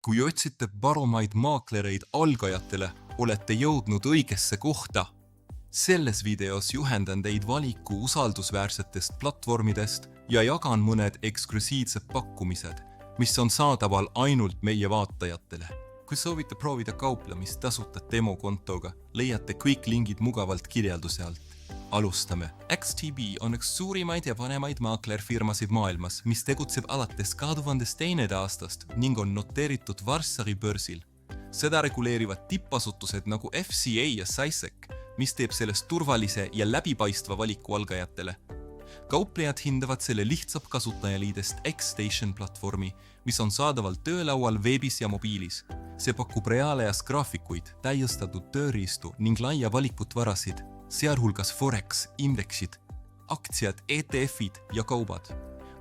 Kui otsite parumaid maaklereid algajatele, olete jõudnud õigesse kohta. Selles videos juhendan teid valiku usaldusväärsetest platvormidest ja jagan mõned eksklusiivsed pakkumised, mis on saadaval ainult meie vaatajatele. Kui soovite proovida kauplemist tasuta demokontoga, leiate kõik lingid mugavalt kirjelduse alt. Alustame. XTB on üks suurimaid ja vanemaid maaklerfirmasid maailmas, mis tegutseb alates 2002. aastast ning on noteeritud Varssavi börsil. Seda reguleerivad tippasutused nagu FCA ja SISEC, mis teeb sellest turvalise ja läbipaistva valiku algajatele. Kauplejad hindavad selle lihtsalt kasutajaliidest X-Station platvormi, mis on saadaval töölaual veebis ja mobiilis. See pakub reaalajas graafikuid, täiustatud tööriistu ning laia valikut varasid, sealhulgas Forex, indeksid, aktsiad, ETF-id ja kaubad.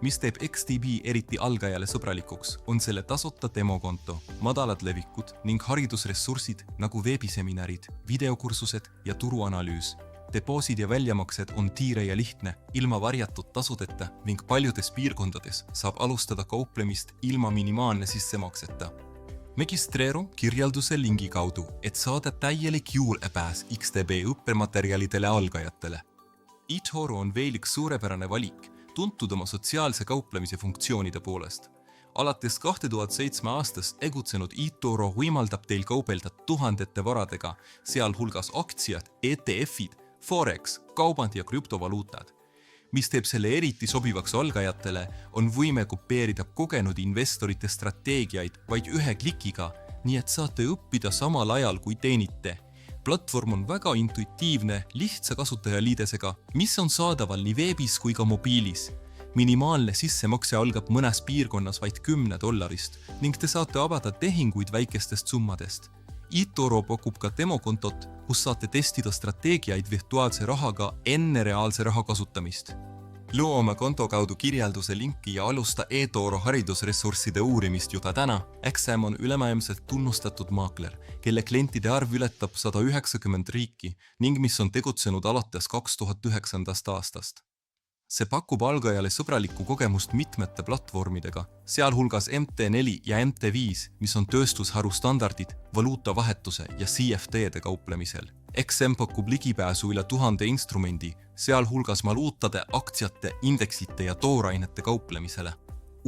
Mis teeb XTB eriti algajale sõbralikuks, on selle tasuta demokonto, madalad levikud ning haridusressursid nagu veebiseminarid, videokursused ja turuanalüüs. Depoosid ja väljamaksed on tiire ja lihtne, ilma varjatud tasudeta ning paljudes piirkondades saab alustada kauplemist ilma minimaalne sissemakseta. Registreeru kirjelduse lingi kaudu, et saada täielik juurdepääs XTB õppematerjalidele algajatele. eToro on veel üks suurepärane valik, tuntud oma sotsiaalse kauplemise funktsioonide poolest. Alates 2007 aastast tegutsenud eToro võimaldab teil kaubelda tuhandete varadega, sealhulgas aktsiad, ETF-id, Forex, kauband ja krüptovaluutad. Mis teeb selle eriti sobivaks algajatele, on võime kopeerida kogenud investorite strateegiaid vaid ühe klikiga, nii et saate õppida samal ajal kui teenite. Platvorm on väga intuitiivne, lihtsa kasutajaliidesega, mis on saadaval nii veebis kui ka mobiilis. Minimaalne sissemakse algab mõnes piirkonnas vaid $10 ning te saate avada tehinguid väikestest summadest. eToro pakub ka demokontot, kus saate testida strateegiaid virtuaalse rahaga enne reaalse raha kasutamist. Loo oma konto kaudu kirjelduse linki ja alusta eToro haridusressursside uurimist juba täna. XM on ülemaailmselt tunnustatud maakler, kelle klientide arv ületab 190 riiki ning mis on tegutsenud alates 2009. aastast. See pakub algajale sõbralikku kogemust mitmete platvormidega, sealhulgas MT4 ja MT5, mis on tööstusharu standardid, valuutavahetuse ja CFD-de kauplemisel. XM pakub ligipääsu üle 1000 instrumendi, sealhulgas valuutade, aktsiate, indeksite ja toorainete kauplemisele.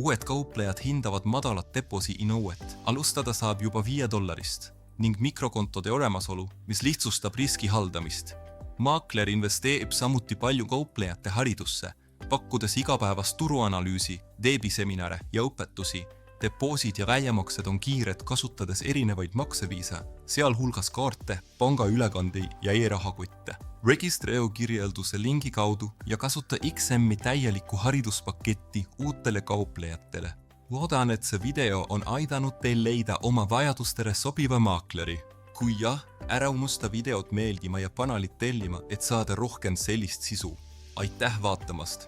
Uued kauplejad hindavad madalat deposi nõuet. Alustada saab juba $5 ning mikrokontode olemasolu, mis lihtsustab riski haldamist. Maakler investeerib samuti palju kauplejate haridusse, pakkudes igapäevast turuanalüüsi, veebiseminare ja õpetusi. Depoosid ja väljamaksed on kiired, kasutades erinevaid makseviise, sealhulgas kaarte, pangaülekandi ja e-rahakotte. Registreeru kirjelduse lingi kaudu ja kasuta XM-i täielikku hariduspaketti uutele kauplejatele. Loodan, et see video on aidanud teil leida oma vajadustele sobiva maakleri. Kui jah, ära unusta videot meeldima ja kanalit tellima, et saada rohkem sellist sisu. Aitäh vaatamast!